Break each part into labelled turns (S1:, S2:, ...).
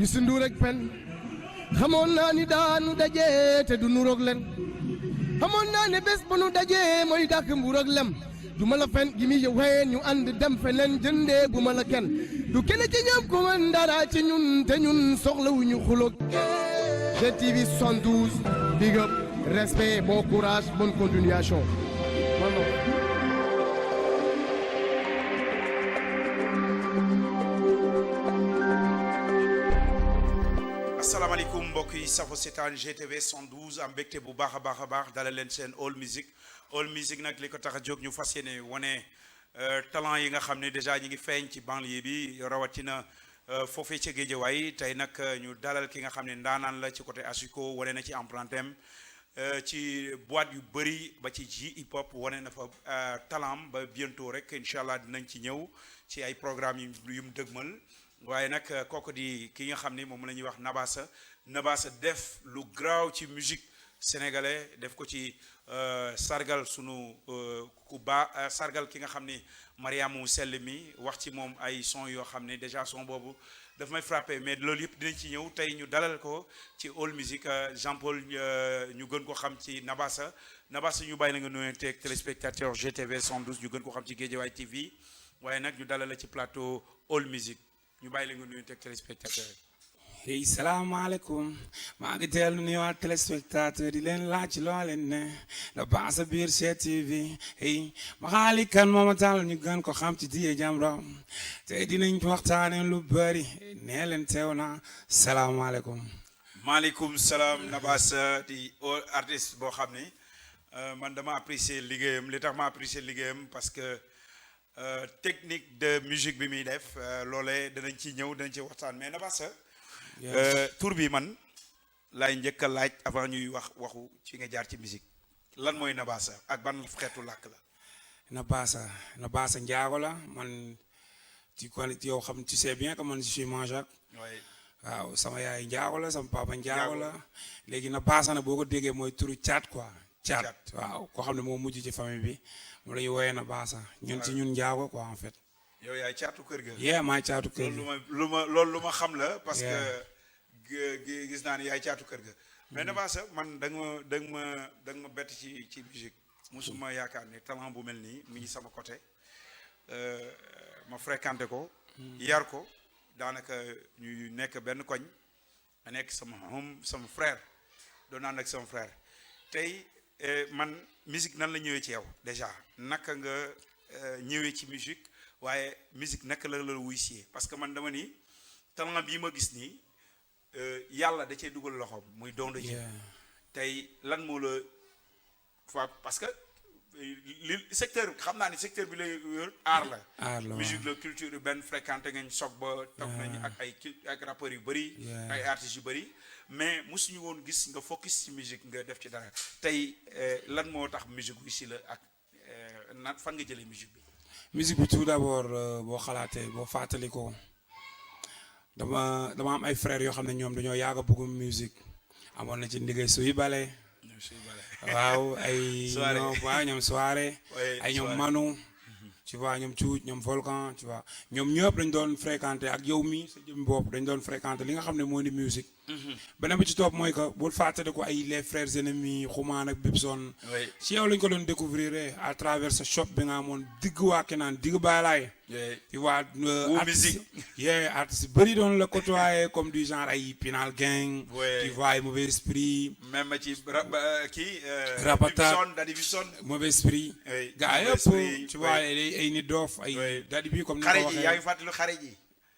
S1: Youssou Ndour ak pen xamoon naa ni daanu daje te du nuroog len xamoon naa ne bés bu nu dajee mooy dàkk mbuur ak lem du ma la fen gi mi yowee ñu ànd dem feneen jëndee bu ma la kenn du kenn ci ñoom ko mën dara ci ñun te ñun soxlawuñu xuloog GTV 72 big up respect bon courage bonne continuation.
S2: asalaamaaleykum mbokk yi safo seetaan GTV 112 am mbégte bu baax a baax dalal leen seen All Music nag li ko tax a jóg ñu fas yéene wane talent yi nga xam ne déjà ñi ngi feeñ ci banlieue bi rawatina foofee ca Guédiawaye tey nag ñu dalal ki nga xam ne ndaanaan la ci côté Asiko wane na ci empruntem ci boîte yu bëri ba ci J hip hop wane na fa talent ba bientôt rek incha allah dinañ ci ñëw ci ay programme yu mu dëgmal waaye nag kooku di ki nga xam ne moom la ñuy wax Nabassa def lu graaw ci musique sénégalais def ko ci sargal sunu sargal ki nga xam ni Mariamou Sell mi wax ci moom ay son yoo xam ne déjà son boobu daf may frappé mais loolu yëpp dinañ ci ñëw tey ñu dalal ko ci All Music Jean Paul ñu gën ko xam ci Nabassa ñu bàyyi la nga nuyoonteeg téléspectateur GTV 112 ñu gën ko xam ci Guédiawaye TV waaye nag ñu dalal la ci plateau All Music ñu bàyyi la nga nuyu teg téléspectateur
S3: yi. hey salaamaaleykum maa ngi dellu nuyuwaat téléspectateur di leen laaj loo leen ne Nabassa biir GTV hey ma xaali kan mooma taal ñu gën ko xam ci DJ Jamra tey dinañ waxtaane lu bëri nee leen teew na salaamaaleykum.
S2: maaleykum salaam Nabassa di artiste boo xam ni man dama apprécier liggéeyam li tax ma apprécier liggéeyam parce que technique de musique bi muy def loolee danañ ci ñëw danañ ci waxtaan mais Nabassa tur bi man laay njëkk a laaj avant ñuy waxu ci nga jaar ci musique lan mooy Nabassa ak ban xeetu làkk la.
S3: Nabassa njaago la man ci qualité yow xam tu sais bien que man je suis manjaak waaw sama yaay njaago la sama papa njaago la léegi Nabassa nag boo ko déggee mooy turu caat quoi caat waaw koo xam ne moo mujj ci famille bi mu la ñu woowee Nabassa ñun ci ñun njaago quoi en fait.
S2: yow yaay caatu kër ga.
S3: maay caatu kër ga.
S2: loolu lu ma xam la. parce que gis naa ne yaay caatu kër ga. mais Nabassa man da nga ma bett ci musique. musuma yaakaar ne talent bu mel nii mi ngi sama côté ma fréquenté ko. yar ko daanaka ñu nekk benn koñ. ma nekk sama frère doon ànd ak sama frère tey man. musique nan la ñëwee ci yow déjà naka nga ñëwee ci musique waaye musique naka la wuy si parce que man dama ni talent bii ma gis nii yàlla da cee dugal loxoom muy don de Dieu tey lan moo la fa parce que li secteur xam naa ni secteur bi lay wër aar la musique la culture urbaine fréquenté ngañ soog ba toog nañ ak rappeurs yu bëri ay artistes yu bëri mais mosuñu woon gis nga focus ci musique nga def ci dara tey lan moo tax musique bi si la ak nan fan nga jëlee musique bi.
S3: musique bi tout d'abord boo xalaatee boo fàttali ko dama am ay frères yoo xam ne ñoom dañoo yàgg a bëgg musique amoon na ci ndigay suy bale waaw ay ñoom soirée ay ñoom Manu tu vois ñoom Cuuj ñoom Volcan tu vois ñoom ñëpp dañ doon fréquenter ak yow mi sa jëm bopp dañ doon fréquenter li nga xam ne moo di musique beneen bi ci topp mooy que bul fàttali ko ay les frères ennemis Xumaan ak Bibson si yow lañ ko doon découvrir à travers sa shop bi nga amoon digg waake naan digg baalaay tu vois
S2: musique
S3: artistes bëri doon la côtoyer comme du genre ay Pinal Gang tu vois ay Mauvais Esprit
S2: même ci kii
S3: Rapata
S2: Daddy Bibson
S3: Mauvais Esprit gaa yëpp tu vois ay nit doof ay Daddy bi comme ni ko waxee
S2: yaa ngi fàttali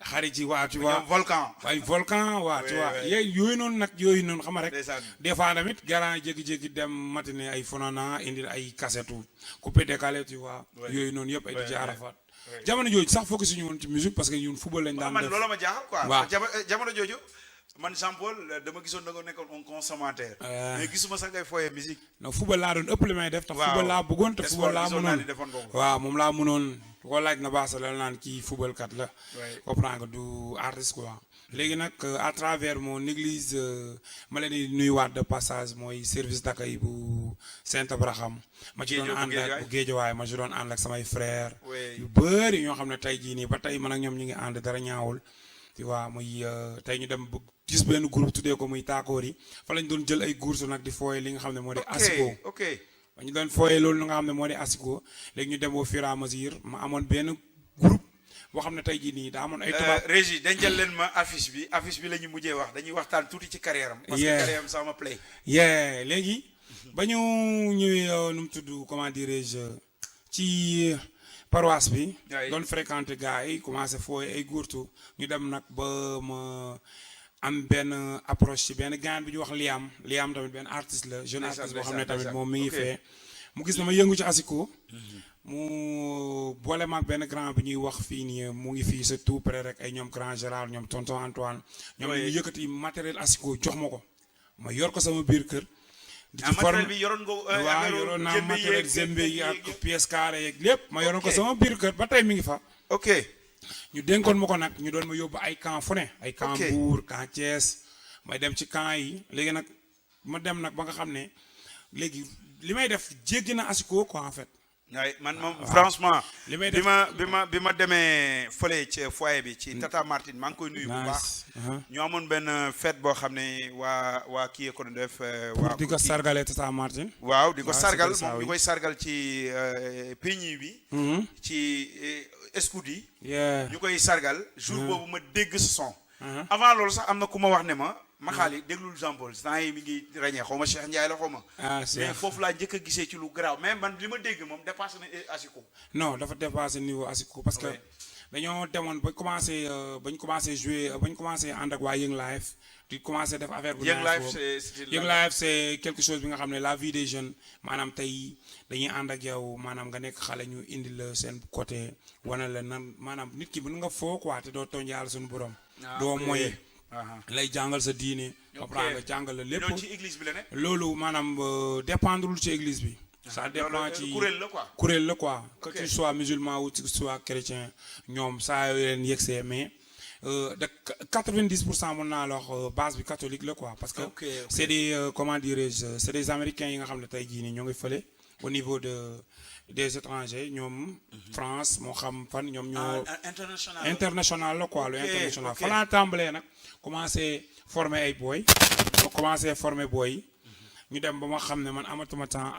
S3: xarit yi waa tu vois
S2: volcan
S3: waa tu vois yooyu noonu xam rek des fois tamit garant jékki-jékki dem matinée ay fonana indil ay kasetu coupé décalé tu vois yooyu noonu yëpp ay di jaarafat jamono jooju sax focus suñu woon ci musique parce que ñun football lañ daan def
S2: man loolu ma jaaxal quoi jamono jooju man Jean Paul dama gisoon da nga nekkoon un consommateur mais gisuma sax ngay foyee musique non
S3: football laa doon ëpp li may def te football laa bëggoon te football laa mënoon waaw moom laa mënoon ko laaj Nabassa la naan kii football kat la comprends nga du artiste quoi léegi nag à travers mon église ma leen di nuyuwaat de passage mooy service d'accueil bu Saint Abraham ma ci doon ànd ak bu Guédiawaye ma ci doon ànd ak samay frères yu bëri ñoo xam ne tey jii nii ba tey man ak ñoom ñu ngi ànd dara ñaawul tu vois muy tey ñu dem ba gis benn groupe tuddee ko muy taakoor yi fa lañ doon jël ay goursu nag di fooye li nga xam ne moo di asiko
S2: ok
S3: ba ñu doon fooye loolu nga xam ne moo di asiko léegi ñu dem au fur et à mesure ma amoon benn groupe boo xam ne tey jii nii daa amoon ay tubaab
S2: Régie dencal leen ma affiche bi la ñu mujjee wax dañuy waxtaan tuuti ci carrière am parce que carrière am sama play
S3: léegi ba ñu ñëwee nu mu tudd comment dirais-je ci paroisse bi doon fréquenter gars yi commencé fooye ay góortu ñu dem nag ba ma am benn approche ci benn gaan bi ñu wax Liam tamit benn artiste la jeune artiste boo xam ne tamit moom mi ngi fee mu gis na ma yëngu ci asiko mu boole maag benn grand bi ñuy wax fii nii mu ngi fii c'est tout près rek ay ñoom grand Gérard ñoom tonton Antoine ñoom ñu yëkkati matériel asiko jox ma ko ma yor ko sama biir kër di ci forme
S2: bi yoroon nga
S3: waaw yoroon naa matériel zembe yi ak pièces carrées yeeg lépp ma yoroon ko sama biir kër ba tey mi ngi fa
S2: ok
S3: ñu dénkoon ma ko nag ñu doon ma yóbbu ay camp fu ne ay camp Mbour camp Thiès may dem ci camp yi léegi nag ma dem nag ba nga xam ne léegi li may def jéggi na asiko quoi en fait
S2: waaye man moom franchement
S3: li may def
S2: bi ma demee fële ci foyer bi ci Tata Martine maa ngi koy nuyu bu baax ñu amoon benn fête boo xam ne waa kii ko def waa
S3: di ko sargalee Tata Martine
S2: waaw di ko sargal moom di koy sargal ci peñi bi ci escout yi ñu koy sargal jour boobu ma dégg ce son avant loolu sax am na ku ma wax ne ma xaali déglul Jean Paul temps yi mi ngi ràññee xaw ma Cheikh Ndiaye la xaw ma mais foofu laa njëkk a gisee ci lu garaaw mais man li ma dégg moom dépassé na asiko
S3: non dafa dépassé niveau asiko parce que dañoo demoon bañ commencé jouer bañ commencé ànd ak waa Young Life di commencé def affaire bu Young Life c'est quelque chose bi nga xam ne la vie des jeunes maanaam tey dañuy ànd ak yow maanaam nga nekk xale ñu indi la seen côté wana la nan maanaam nit ki mën nga foo quoi te doo tooñ yàlla suñu borom doo mooy lay jàngal sa diine comprendre nga jàngal la lépp
S2: ci église bi la ne
S3: loolu maanaam dépendrul ci église bi ça dépend ci kuréel la quoi que tu sois musulman ou que tu sois chrétien ñoom saa yoo leen yegsee mais de 90% mën naa la wax base bi catholique la quoi parce que c'est des comment dirais-je c'est des américains yi nga xam ne tey jii nii ñoo ngi fële au niveau des étrangers ñoom France moo xam fan ñoom ñoo international la quoi lu international fa laa tàmbalee nag commencé former ay booy ñu dem ba ma xam ne man amatuma temps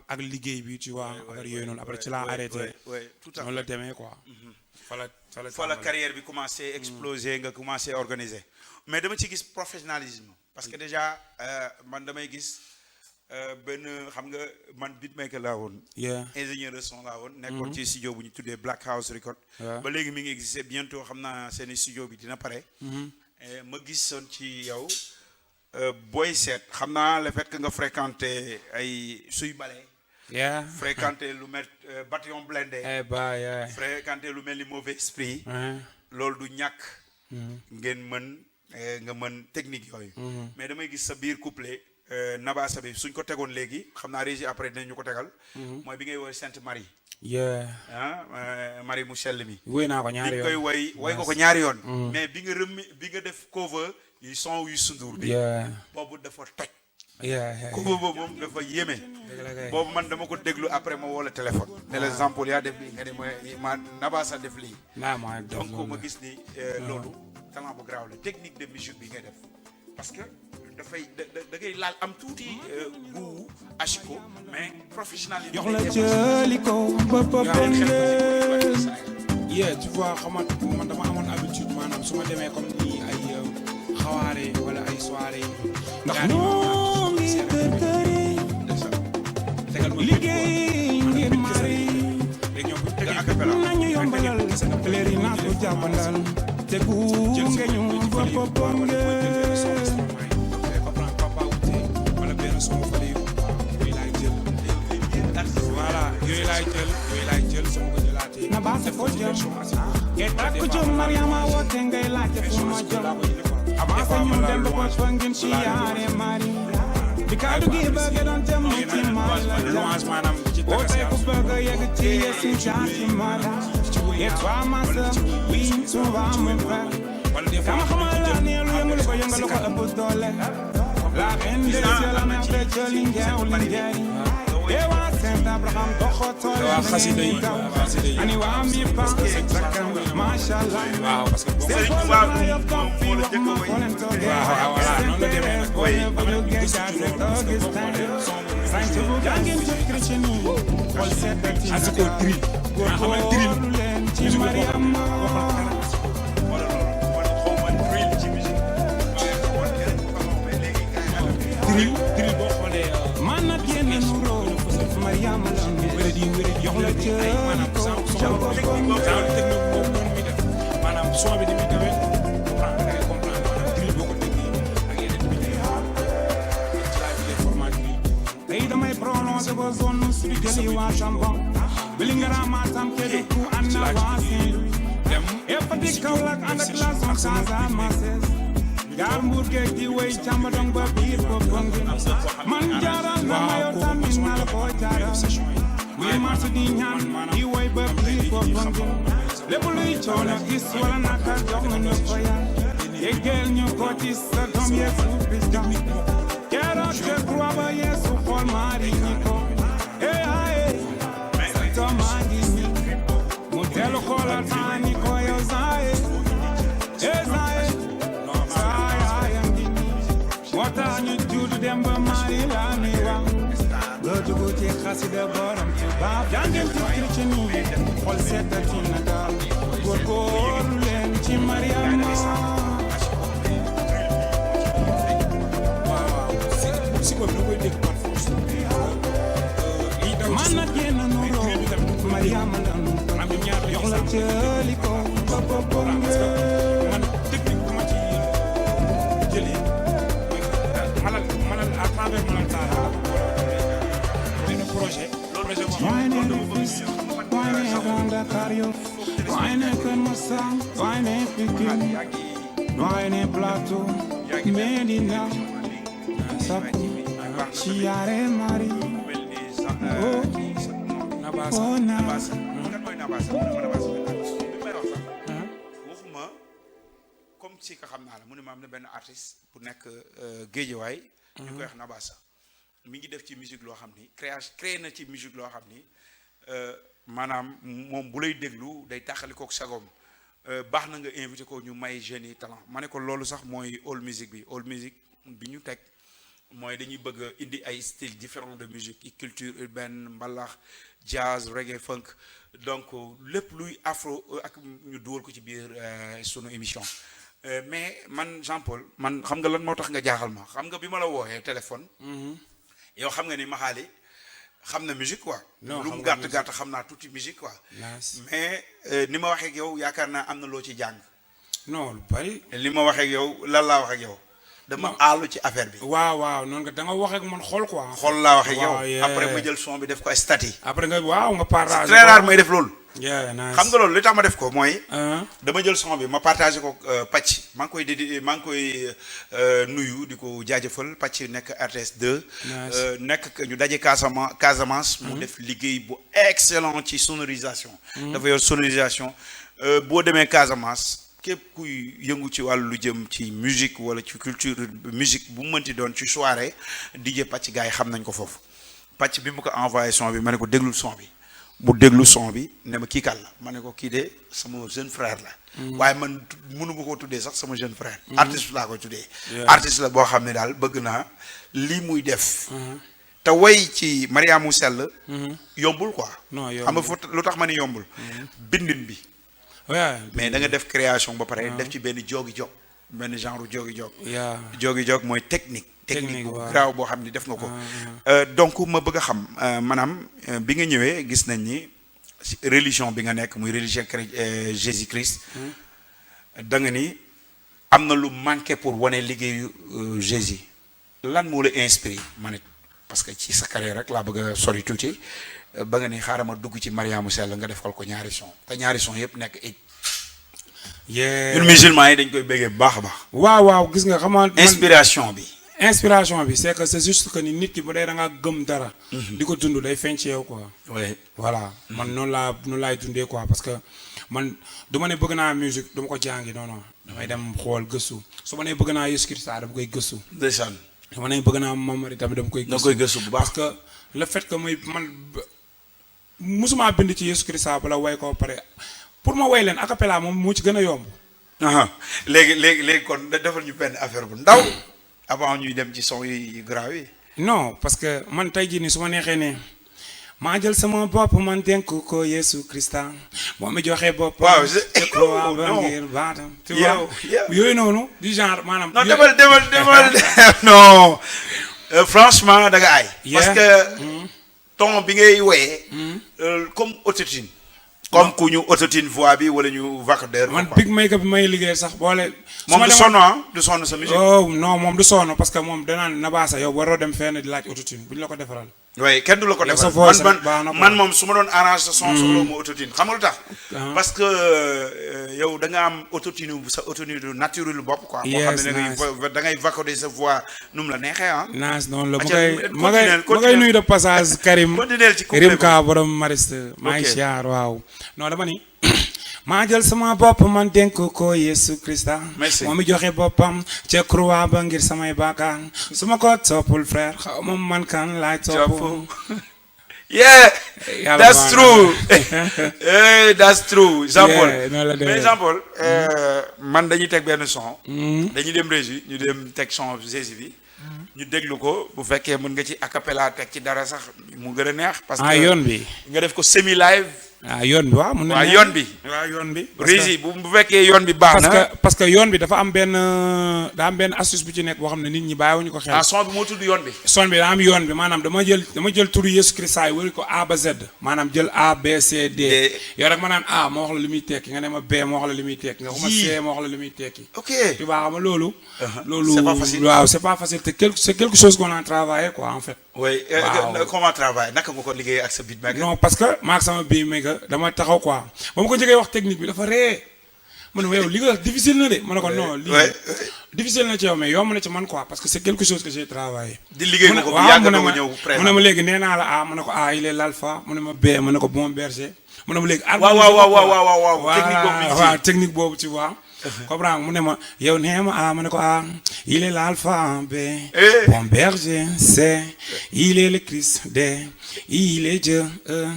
S3: ak liggéey bi tu vois affaire yooyu noonu après ci laa arrêté noonu la demee quoi
S2: fa la carrière bi commencé exploser nga commencé organiser mais dama ci gis professionnalisme parce que déjà man damay gis benn xam nga man beatmaker laa woon ingénieur de son laa woon nekkoon ci studio bu ñu tuddee Black House Record ba léegi mi ngi existé bientôt xam naa seeni studio bi dina pare ma gisoon ci yow booy seet xam naa le fait que nga fréquenté ay suy bale fréquenté lu mel bataillon blindé fréquenté lu mel ni mauvais esprit loolu du ñàkk nga mën technique yooyu mais damay gis sa biir couplet Nabassa bi suñ ko tegoon léegi xam naa régie après dinañu ko tegal mooy bi ngay woy Sainte Marie Marie mu sell mi
S3: woy naa ko ñaari yoon
S2: bi koy woy nga ko ñaari yoon mais bi nga def cover yi son yu sundur bi boobu dafa toj cover boobu moom dafa yéeme boobu man dama ko déglu après ma woo la téléphone ne l'exemple yaa def lii nga ne ma Nabassa def lii donc ma gis ni loolu talent bu graaw la technique de musique bi ngay def parce que dafay da ngay laal am tuuti goût asiko mais professionnel yi
S3: jox la jëliko tu vois xamante man dama amoon habitude maanaam su ma demee comme ni ay xawaare wala ay soirée ndax ñoo ngi kër liggéey ngir mari léegi ñoom bu tegee nañu yombalal leeri naa ko jàppandal te gu ngeñu boppam yooyu laay jël sama ko jëlaatee Nabassa ko jël ngay takku jëm Mariama woote ngay laajte fu ma jëm avancé ñu dem ba ko ngeen ci yaare mari bi kaddu gi bëgg doon te mu ci mala woote ku bëgg yegg ci yesu jaati mala et toi ma sœur oui tu vas me faire kama xamal la ne lu yëngal ko ëpp doole la reine des cieux la mère de Linguère Linguère Ewa Senta
S4: Abraham doxoto
S3: waa xasida yi
S4: ani waa mi pa mashallah
S3: waaw parce que
S2: Serigne Touba moo la jëkk a woy.
S3: waaw voilà noonu la demee nag
S2: Oui.
S3: asiko drill nga xam ne drill musique boo xam ne
S2: wala loolu man xaw ma drill ci musique. waaye keneen ku ko xam mais léegi gars yi
S3: drill boo xoolee
S4: man na génn nuro Mariama la
S3: wéré di jox la ci ay maanaam genre technique boobu noonu muy def maanaam son bi ni muy demee comprendre nga comprendre maanaam drill boo ko déggee ak yeneen bi ci laa jëlee format bi
S4: tey damay prolongé ba zone sud jëli waa Chambon Vélingara Matam Kédougou ànd na waa Saint-Louis
S3: dem
S4: Fatick Kaolack ànd ak la zone Casamance gaal Mbuur géej di wéy càmbadong ba biir Popenguine man jaaral na ma yor tamit na la ko jaaral muy marché di ñaan di wéy ba biir Popenguine lépp luy coono gis wala naka jox nga ñu ko yaa yeggeel ñu ko ci sa doom Yeesu Kristo keroog ca croix ba Yeesu xool Maari ñi ko sa doom maa ngi ñi mu dellu xoolal taa ni ko yow Zaaye Zaaye moo tax ñu juutu dem ba Mali la mi wax nga dugg ci xasida borom Tuuba jàngeen ci chrétien yi xol seddati na daal góorgóorlu leen ci Mariama
S3: waaw si ko da koy dégg par force
S4: man na génn nuroo Mariama la nu jox la jëli ko ba
S3: man technique bu ma ci jëlee malal à travers malal taala benn projet boo
S4: waaye
S3: xam
S4: ne
S3: ne
S4: fis waaye ne Grand Dakar Yoff waaye ne Kër Massar waaye ne Pikine waaye ne Plateau Médina Sakku Siyaare Mari oh
S3: Nabassa
S4: oh na
S2: kan mooy Nabassa mu ne ma Nabassa bi may wax sax waxuma comme si ka xam naa la mu ne ma am na benn artiste bu nekk Géejawaay ñu koy wax Nabassa mi ngi def ci musique loo xam ni créé na ci musique loo xam ni maanaam moom bu lay déglu day taxali kook sagoom baax na nga invité ko ñu may jeunes yi talent ma ne ko loolu sax mooy all music bi ñu teg mooy dañuy bëgg a indi ay styles différents de musique culture urbaine mbalax jazz reggae funk donc lépp luy afro ak ñu dugal ko ci biir sunu émission mais man Jean-Paul man xam nga lan moo tax nga jaaxal ma xam nga bi ma la wooxee téléphone yow xam nga ni Maxaali xam na musique quoi
S3: non
S2: lu mu gàtt xam naa tuuti musique quoi mais ni ma waxee ak yow yaakaar naa am na loo ci jàng
S3: non lu bari
S2: li ma waxee ak yow lan laa wax ak yow dama aalu ci affaire bi
S3: waaw noonu nga da nga wax ak man xool quoi
S2: xool laa wax ak yow
S3: waaw,
S2: après ma jël son bi def ko statut
S3: après nga nga partage
S2: très rare may def loolu
S3: nice.
S2: xam nga loolu li tax ma def ko mooy
S3: dama
S2: jël son bi ma partagé ko pàcc maa ngi koy nuyu di ko jaajëfal pàcc nekk RTS 2 nekk ñu daje Casamance mu def liggéey bu excellent ci sonorisation dafa yor sonorisation boo demee Casamance képp kuy yëngu ci wàllu lu jëm ci musique wala ci culture musique bu mu mënti doon ci soirée DJ pàcc gars yi xam nañ ko foofu pàcc bi mu ko envoyé son bi ma ne ko déglul son bi mu déglu son bi ne ma kii kan la ma ne ko kii de sama jeune frère la waaye man mënu ma koo tuddee sax sama jeune frère artiste laa koy tuddee artiste la boo xam ne daal bëgg naa lii muy def te way ci Mariama Sell yombul quoi xam nga lu tax ma ne yombul bindin bi mais da nga def création ba pare def ci benn joogi jog benn genre joogi jog mooy technique bu graaw boo xam ni def nga ko donc ma bëgg a xam maanaam bi nga ñëwee gis nañ ni religion bi nga nekk muy religion Jésus Christ da nga ni am na lu manqué pour wane liggéeyu Jésus lan moo la inspiré ma ne parce que ci sa carrière rek laa bëgg a sori tuuti ba nga ni xaaral ma dugg ci Mariama Sell nga defal ko ñaari son te ñaari son yëpp nekk ñun musulman yi dañ koy béggee bu baax a baax
S3: waaw gis nga xamaa
S2: inspiration bi
S3: c'est que c'est juste que ni nit ki bu dee da nga gëm dara di ko dund day feeñ ci yow quoi voilà man noonu laay dundee quoi parce que man du ma ne bëgg naa musique dama ko jàngi non damay dem xool gëstu su ma nee bëgg naa Yeesu Kirist dama koy gëstu
S2: ndeysaan
S3: dama ne bëgg naa Mamari tamit dama koy gëstu
S2: bu baax
S3: parce que le fait que man musuma bind ci Yesu Christa bala way ko pare pour ma way leen a cappella moom moo ci gën a yomb.
S2: léegi kon defal ñu benn affaire bu ndaw avant ñuy dem ci son yu grave yi.
S3: non parce que man tey jii nii su ma neexee ne maa jël sama bopp man dénk ko Yesu Christa boo mi joxee bopp.
S2: waaw
S3: ngir baatam. tu vois yooyu noonu du genre maanaam.
S2: non demal non franchement da nga aay. parce que ton bi ngay woyee. comme autotune. comme ku ñu autotune voix bi wala ñu vocodeur.
S3: man big make-up bi may liggéey sax boole.
S2: moom du sonn du sonn sa musique.
S3: oh non moom du sonn parce que moom danaan nabaasa yow waroo dem fenn di laaj autotune bu ñu la ko defaral.
S2: oui kenn du la ko defal man moom su ma doon arrange sa son soxla ma autotune xam nga lu tax. parce que yow da nga am autotune sa autotune du naturel bopp quoi. moo xam ne da ngay vocoder sa voix nu mu la neexee ah.
S3: naas noonu la ma ngay nuyu de passage Karim. Rimka borom Mariste. maa ngi siyaar waaw. non dama ni maa jël sama bopp man dénk ko Yesu Christa.
S2: merci
S3: moo mi joxe boppam ca croix ba ngir samay bàkkaar su ma ko toppul frère xaw ma man kan laay topp.
S2: yeah that's true that's true Jean Paul mais Jean Paul man dañuy teg benn son. dañuy dem régie ñu dem teg son Jésus bi. ñu déglu ko bu fekkee mën nga ci a cappella teg ci dara sax mu gën a neex. parce que
S3: yoon bi
S2: nga def ko semi live.
S3: yoon bi waaw.
S2: waaw yoon bi.
S3: waaw yoon bi.
S2: régie bu fekkee yoon bi baax na.
S3: parce que yoon bi dafa am benn astuce bu ci nekk boo xam ne nit ñi bàyyiwuñu ko xel.
S2: son bi moo tudd yoon bi.
S3: son bi daa am yoon bi maanaam dama jël turu Yesu Christa yi wari ko A ba Z maanaam jël A B C D. yow rek ma naan A ma wax la li muy tekki nga ne ma B ma wax la li muy tekki nga xuma C ma wax la li muy tekki.
S2: ok
S3: tu vois xam nga loolu.
S2: c'est pas facile
S3: waaw c'est pas facile te c'est quelque chose qu'on a travaillé quoi en fait.
S2: oui comment travailler naka nga ko liggéey ak sa beatmaker.
S3: non parce que maag sama beatmaker dama taxaw quoi ba ma ko jógee wax technique bi dafa ree ma ne ma yow li nga wax difficile na de ma ne ko non lii difficile na ci yow mais yomb na ci man quoi parce que c'est quelque chose que j'ai travaillé.
S2: di liggéey nga ko bu yàgg na ma ñëw
S3: mu ne ma léegi nee naa la A ma ne ko A il est l'alpha mu ne ma B ma ne ko bon berger mu ne ma léegi. waaw technique boobu tu vois. comprends mu ne ma yow nee ma A ma ne ko A il est l'alpha B bon berger C il est le Christ D il est Dieu E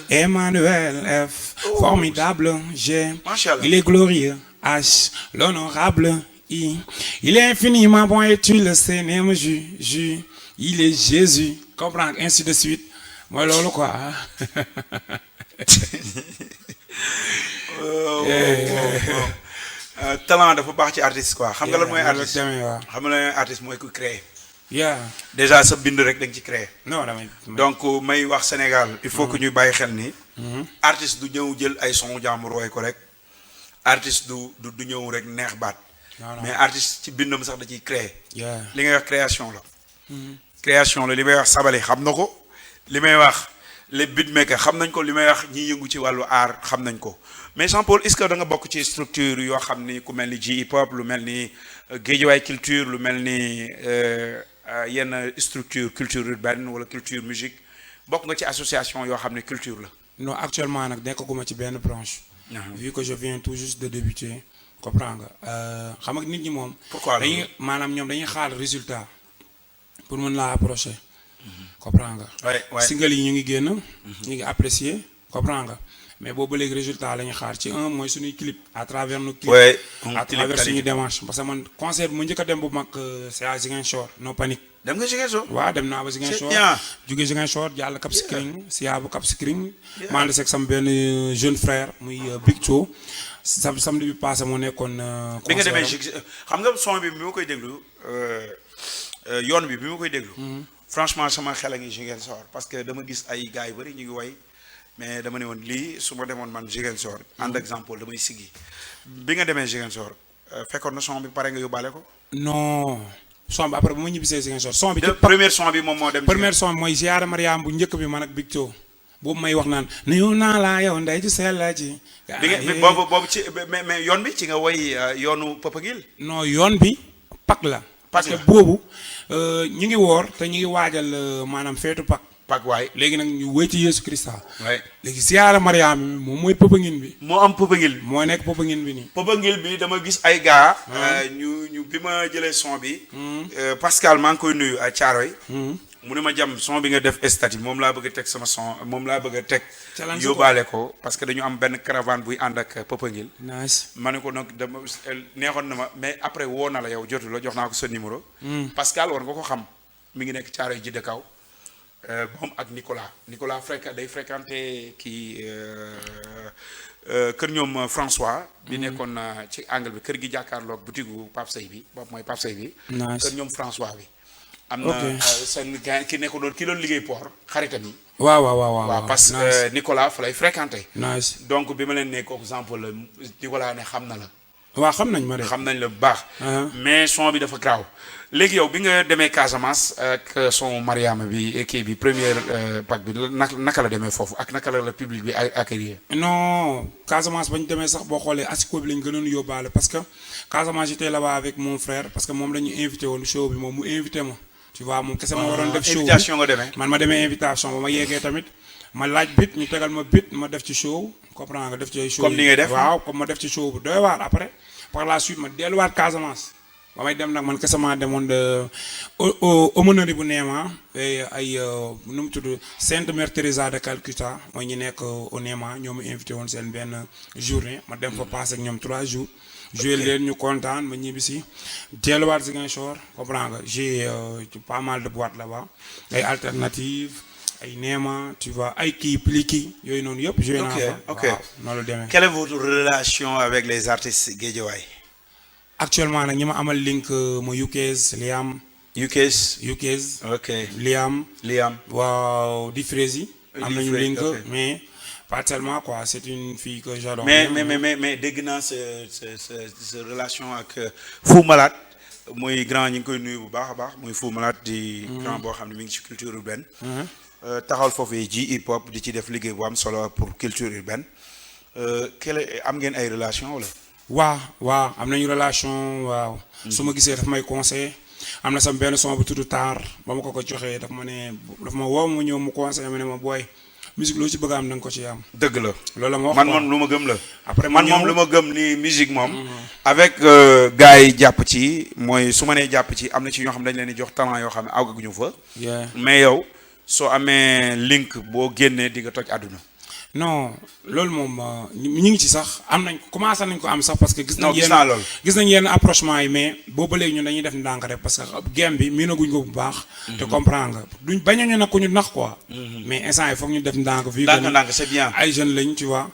S3: Emmanuel F formidable G il est glorieux H l'honorable I il est infiniment bon et tu le sais même J il est Jésus comprends ainsi de suite mooy loolu quoi.
S2: talent dafa baax ci artiste quoi xam nga lan mooy artiste xam nga lan mooy artiste mooy ku créer. déjà sa bind rek da nga ci créer.
S3: non damay
S2: donc may wax Sénégal il faut que ñuy bàyyi xel ni. artiste du ñëw jël ay son jàmbur roy ko rek. artiste du ñëw rek neex baat. mais artiste ci bindam sax da ciy créer. li ngay wax création la. création la li may wax Sabali xam na ko. li may wax les beatmakers xam nañ ko li may wax ñiy yëngu ci wàllu art xam nañ ko. mais Jean Paul est-ce que da nga bokk ci structure yoo xam ni ku mel ni J hip hop lu mel ni Guédiawaye culture lu mel ni yenn structure culture urbaine wala culture musique bokk nga ci association yoo xam ne culture la.
S3: non actuellement nag nekkaguma ci benn branche. vu que je viens tout juste de débuter comprends nga xam nga nit ñi moom.
S2: pourquoi
S3: dañuy maanaam ñoom dañuy xaar résultat pour mën laa approcher. comprends nga. single yi ñu ngi génn. ñu ngi apprécier comprends nga. mais boobu léegi résultat la ñu xaar ci mooy suñuy clip à travers nos clips à travers suñu démarche parce que man concert bu ma njëkk a dem bu mag c'est à Ziguinchor No Panique.
S2: dem nga Ziguinchor.
S3: waaw dem naa ba Ziguinchor. jóge Ziguinchor jàll Cap Skirring Siya bu Cap Skirring. maa ngi seeg sama benn jeune frère muy Big Cho. samedi bi passé moo nekkoon.
S2: bi nga demee xam nga son bi ma koy déglu yoon bi ma koy déglu. franchement sama xel a ngi Ziguinchor parce que dama gis ay gars yu bari ñu ngi way. mais dama ne woon lii su ma demoon man Ziguinchor en exemple damay siggi bi nga demee Ziguinchor fekkoon na son bi pare nga yóbbaale ko.
S3: non son bi après bu ma ñibbisee Ziguinchor son bi.
S2: première son bi moom moo dem.
S3: première son bi mooy Ziara Mariam bu njëkk bi man ak Big Cho boobu may wax naan nuyu naa laa yow ndey ci sell la ci.
S2: bi nga boobu ci mais yoon bi ci nga woy yoonu Papagil.
S3: non yoon bi Pâques la. parce que boobu ñu ngi woor te ñu ngi waajal maanaam feetu Pâques.
S2: waay
S3: léegi nag ñu wéy ci Yesu Christa. léegi Ziara Mariam bi moom mooy Papagil bi.
S2: moo am Papagil bi.
S3: moo nekk Papagil bi nii.
S2: Papagil bi dama gis ay gars. ñu bi ma jëlee son bi. Pascal maa ngi koy nuyu à Thiaroye. mu ne ma jam son bi nga def statut moom laa bëgg a teg sama son moom laa bëgg a teg
S3: Challenge
S2: yóbbaale ko parce que dañu am benn caravane buy ànd ak Popenguine
S3: nice.
S2: ma ne ko nag dama neexoon na ma mais après woo na la yow jotu la jox naa ko sa numéro Pascal war nga ko xam mi ngi nekk Thiaroye Jidda Kaw moom ak Nicolas day fréquenté kii kër ñoom François bi nekkoon ci angle bi kër gi jàkkaarloog butigu Pape Sey bi boobu mooy Pape Sey bi kër ñoom François bi am na seen gars ki nekk doon ki doon liggéey port xaritam yi waaw parce que Nicolas fa lay fréquenté
S3: nice.
S2: donc bi ma leen ne kooku exemple la Nicolas ne xam na la
S3: waaw xam nañ ma de.
S2: xam nañ la bu baax mais son bi dafa graaw léegi yow bi nga demee Casamance ak son Mariama bi kii bi première pack bi naka la demee foofu ak naka la public bi accueillir
S3: non Casamance bañ demee sax boo xoolee asiko bi lañ gënoon yóbbaale parce que Casamance j'étais là-bas avec mon frère parce que moom la ñu invité woon show bi moom mu invité ma tu vois moom kese ma waroon def show bi
S2: invitation nga demee
S3: man ma demee invitation ba ma yeggee tamit ma laaj bit ñu tegal ma bit ma def ci show comprendre nga def ci show
S2: comme ni ngay def
S3: waaw comme ma def ci show bu doy waar après par la suite ma delluwaat Casamance ba may dem nag man kese maa demoon de aumônerie bu Néma ay nu mu tudd Sainte Mère Teresa de Calcutta mooy ñu nekk au Néma ñoo ma invité woon seen benn journée ma dem fa passé ak ñoom 3 jours joué leen ñu kontaan ma ñibbisi delluwaat Ziguinchor comprends nga j'ai pas mal de boîtes là-bas ay alternatives ay Néma tu vois ay kii Pliki yooyu noonu yëpp joué naa fa waaw noonu la demee.
S2: Quelle est votre relation avec les artistes Guédiawaye?
S3: Actuellement nag ñi ma amal link mo UK's Liam.
S2: UK's ok
S3: Liam. waaw di Frézy. am nañu link mais pas tellement quoi c'est une fille que j'adore.
S2: mais dégg naa sa relation ak Fou Malade muy grand ñu ngi koy nuyu bu baax a baax muy Fou Malade di grand boo xam ne mi ngi ci culture urbaine. taxawal foofu ji hip hop di ci def liggéey bu am solo pour culture urbaine am ngeen ay relation wala.
S3: waaw am nañu relation waaw. su ma gisee daf may conseil am na sama benn son bu tudd taar ba ma ko joxee daf ma woo ma ñëw mu conseil ma ne ma booy musique loo ci bëgg a am da nga ko ci am.
S2: dëgg la
S3: loolu la ma wax
S2: man lu ma gëm la.
S3: après
S2: man moom lu ma gëm ni musique moom. avec gars yi jàpp ci mooy su ma nee jàpp ci am na ci ñoo xam dañ leen di jox talent yoo xam ne àgguñu fa. mais yow soo amee link boo génnee di nga toj àdduna.
S3: non loolu moom ñu ngi ci sax am nañ commencé nañ ko am sax parce que gis nañ yenn approchement yi mais boobu ba léegi ñun dañuy def ndànk rek parce que game bi miinaguñ ko bu baax te comprendre nga duñ bañoñu nag ku ñu nax quoi mais instant yi foog ñu def ndànk vu que
S2: c'est bien
S3: ay jeunes lañ tu vois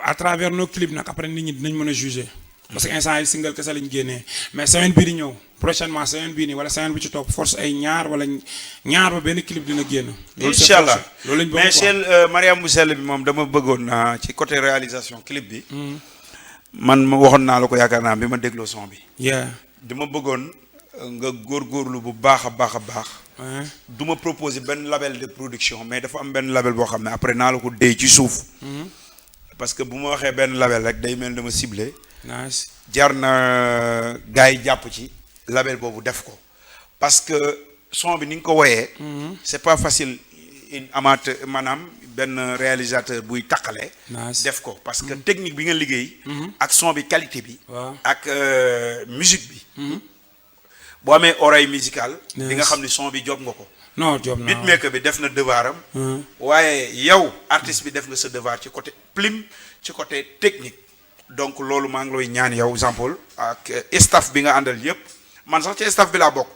S3: à travers nos clips nag après nit ñi dinañ mën a juger parce que instant yi single kese lañ génnee mais semaine bii di ñëw prochainement semaine bii nii wala semaine bi ci topp force ay ñaar ba benn clip dina génn.
S2: incha allah
S3: loolu lañ bëgg
S2: mais Cheikh Mariam bu sell bi moom dama bëggoon ci côté réalisation clip bi. man ma waxoon naa la ko yaakaar naa bi ma dégloo son bi. dama bëggoon nga góorgóorlu bu baax a baax. du ma proposer benn label de production mais dafa am benn label boo xam ne après naa la ko déy ci suuf. parce que bu ma waxee benn label rek day mel dama ciblé. jar na gars yi jàpp ci. label boobu def ko parce que son bi ni nga ko woyee c'est pas facile une amateur maanaam benn réalisateur buy taqale def ko parce que technique bi nga liggéey ak son bi qualité bi ak musique bi boo amee oreille musicale di nga xam ni son bi job nga ko beatmaker bi def na devoiram waaye yow artiste bi def nga sa devoir ci côté plume ci côté technique donc loolu maa ngi lay ñaan yow Jean Paul ak staff bi nga àndal yépp man sax ci staff bi laa bokk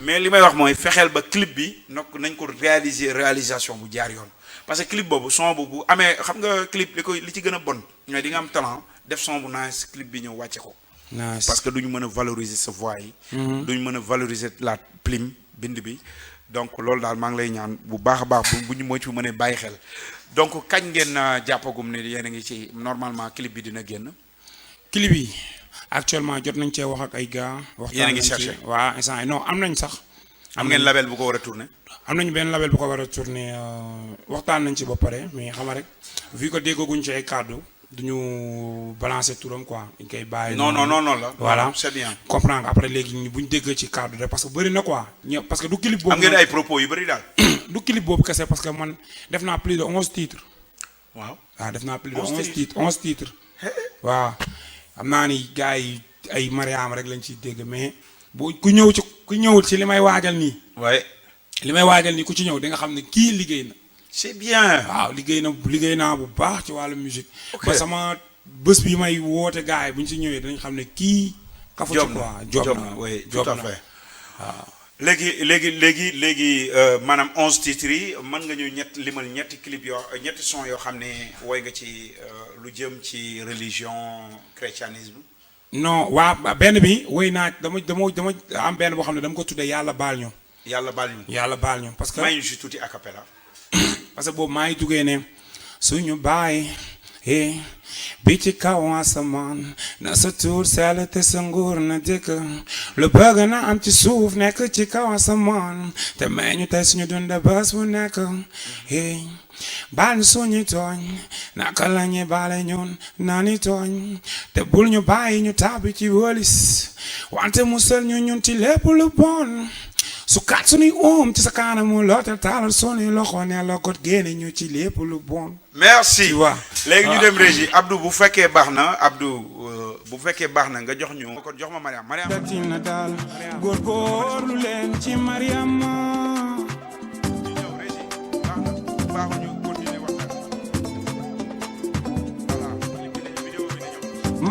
S2: mais li may wax mooy fexeel ba clip bi nañ ko réalisation bu jaar yoon parce que clip boobu son bu amee xam nga clip li ci gën a bon mais di nga am talent def son bu nice clip bi ñëw wàcce ko parce que duñu mën a valoriser sa voix yi duñu mën a valoriser la plume bind bi donc loolu daal maa ngi lay ñaan bu baax a baax bu ñu moo ci mënee bàyyi xel donc kañ ngeen jàppagum ne yéen a ngi ci normalement clip bi dina génn
S3: clip yi actuellement jot nañ cee wax ak ay gars.
S2: yéen a ngi cherché
S3: waaw instant yi non am nañ sax.
S2: am ngeen label bu ko war a tourné.
S3: am nañu benn label bu ko war a tourné waxtaan nañ ci ba pare mais xam nga rek vu que déggaguñ ci ay kàddu duñu balancer turam quoi dañ koy bàyyi.
S2: non la.
S3: voilà
S2: c'est bien.
S3: comprendre après léegi buñ dégg ci kàddu rek parce que bëri na quoi parce que du clip boobu.
S2: am ngeen ay propos yu bëri daal.
S3: du clip boobu kese parce que man def naa plus de 11 titres.
S2: waaw
S3: def naa plus de 11 titres. waaw. xam naa ni gars yi ay Mariam rek lañ ciy dégg mais ku ñëwul ci li may waajal nii.
S2: waaye.
S3: li may waajal ni ku ci ñëw di nga xam ne kii liggéey na.
S2: c'est bien.
S3: waaw liggéey naa bu baax ci wàllu musique. ba sama bés bi may woote gars yi bu ñu si ñëwee dinañ xam ne kii. kafu ci quoi job na
S2: oui tout à fait.
S3: waaw.
S2: léegi maanaam 11 titres yi mën nga ñu limal ñetti clip ñetti son yoo xam ne woy nga ci lu jëm ci religion christianisme.
S3: non waa benn bi woy naa dama am benn boo xam ne dama ko tuddee yàlla baal ñu.
S2: yàlla baal ñu
S3: parce que
S2: may ñu si tuuti a cappella.
S3: parce que boobu maa ngi duggee ne suñu baay bi ci kaw asamaan na sa tur sell te sa nguur na dëkk lu bëgg na am ci suuf nekk ci kaw asamaan te may ñu tey suñu dund bés bu nekk baal ñu suñuy tooñ naka la ñuy baale ñun naani tooñ te bul ñu bàyyi ñu tàbbi ci wëlis wante musal ñu ñun ci lépp lu bon su kat suñuy ci sa kanamu loote taalal suñuy loxo ne la ko génne ñu ci lépp lu bon.
S2: merci
S3: waaw
S2: léegi ñu dem régie Abdou bu fekkee baax na nga jox ñu. kon jox ma Mariam.
S4: datina daal góorgóorlu leen ci Mariam.